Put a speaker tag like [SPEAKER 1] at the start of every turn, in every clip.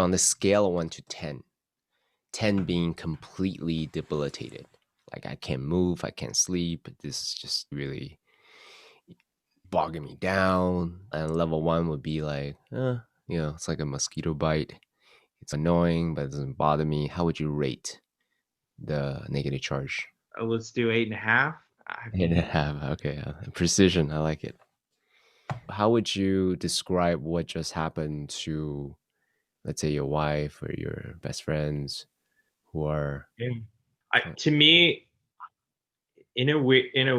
[SPEAKER 1] On the scale of 1 to 10, 10 being completely debilitated. Like I can't move, I can't sleep. This is just really bogging me down. And level 1 would be like, it's like a mosquito bite. It's annoying, but it doesn't bother me. How would you rate the negative charge?
[SPEAKER 2] Let's do 8.5. I
[SPEAKER 1] Eight and a
[SPEAKER 2] mean,
[SPEAKER 1] half. Okay, precision. I like it. How would you describe what just happened to, let's say, your wife or your best friends who are?
[SPEAKER 2] to me, in a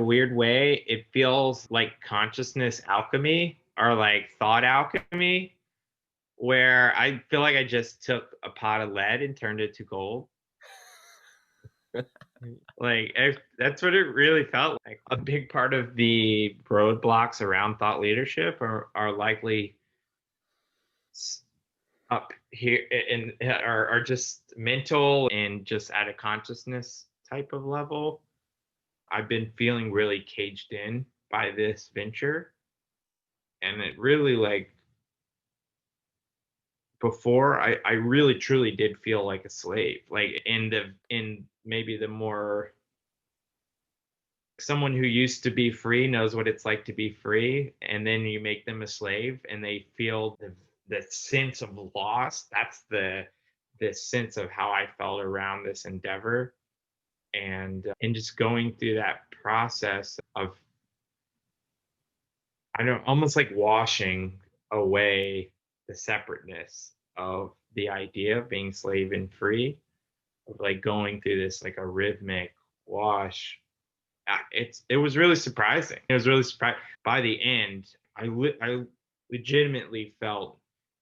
[SPEAKER 2] weird way, it feels like consciousness alchemy or like thought alchemy, where I feel like I just took a pot of lead and turned it to gold. Like that's what it really felt like. A big part of the roadblocks around thought leadership are likely up here and are just mental and just at a consciousness type of level. I've been feeling really caged in by this venture, and it really like before I really truly did feel like a slave, like in maybe the more someone who used to be free knows what it's like to be free, and then you make them a slave and they feel the sense of loss. That's the sense of how I felt around this endeavor, and just going through that process of, I don't, almost like washing away the separateness of the idea of being slave and free, of like going through this like a rhythmic wash. It was really surprising. It was really surprising. By the end, I legitimately felt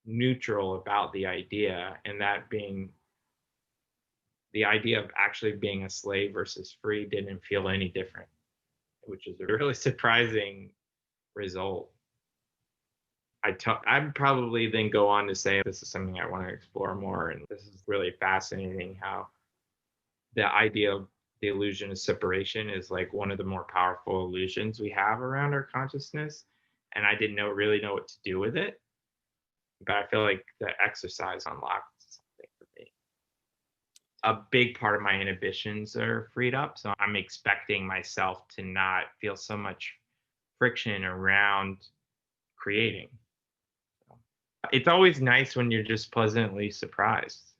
[SPEAKER 2] neutral about the idea, and that being the idea of actually being a slave versus free didn't feel any different, which is a really surprising result. I'd probably then go on to say this is something I want to explore more, and this is really fascinating how the idea of the illusion of separation is like one of the more powerful illusions we have around our consciousness. And I didn't really know what to do with it, but I feel like the exercise unlocked something for me. A big part of my inhibitions are freed up, so I'm expecting myself to not feel so much friction around creating. It's always nice when you're just pleasantly surprised.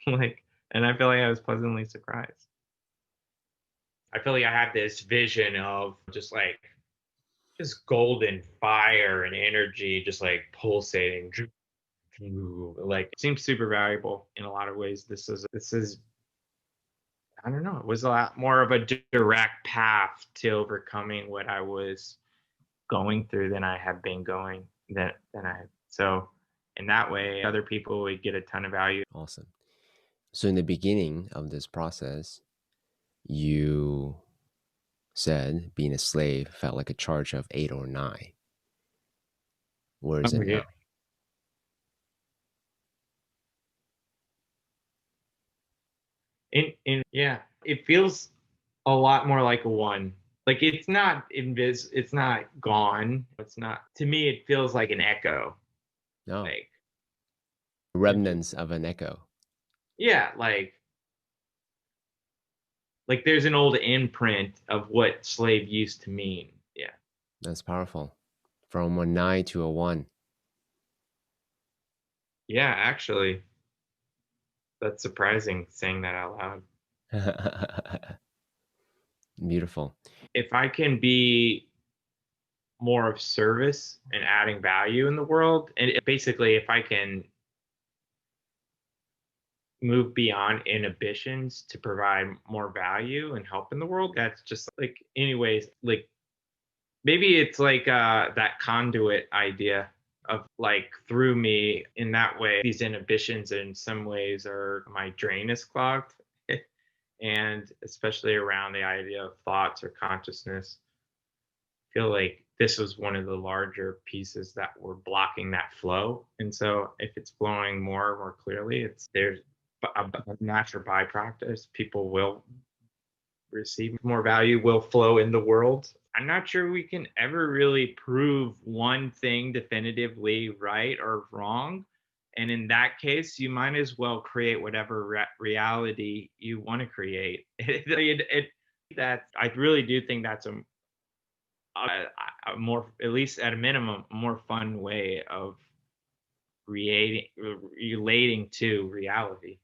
[SPEAKER 2] Like, and I feel like I was pleasantly surprised. I feel like I had this vision of just golden fire and energy, just like pulsating. Like, it seems super valuable in a lot of ways. This is I don't know. It was a lot more of a direct path to overcoming what I was going through than I had been going than I had. So in that way, other people would get a ton of value.
[SPEAKER 1] Awesome. So in the beginning of this process, you said being a slave felt like a charge of 8 or 9. Where is
[SPEAKER 2] Oh
[SPEAKER 1] it
[SPEAKER 2] yeah.
[SPEAKER 1] now?
[SPEAKER 2] Yeah, it feels a lot more like a one. Like it's not gone. It's not, to me it feels like an echo.
[SPEAKER 1] No.
[SPEAKER 2] Like it just,
[SPEAKER 1] Remnants of an echo.
[SPEAKER 2] yeah, like there's an old imprint of what slave used to mean. Yeah.
[SPEAKER 1] That's powerful. From a 9 to a 1.
[SPEAKER 2] Yeah, actually, that's surprising saying that out loud.
[SPEAKER 1] Beautiful.
[SPEAKER 2] If I can be more of service and adding value in the world, and basically if I can move beyond inhibitions to provide more value and help in the world, that's just like, anyways, like maybe it's like that conduit idea of like through me in that way, these inhibitions in some ways are my drain is clogged. And especially around the idea of thoughts or consciousness, I feel like this was one of the larger pieces that were blocking that flow. And so if it's flowing more clearly, it's there's a natural byproduct. People will receive more value, will flow in the world. I'm not sure we can ever really prove one thing definitively right or wrong, And in that case, you might as well create whatever reality you want to create. That I really do think that's a, a more, at least at a minimum, a more fun way of relating to reality.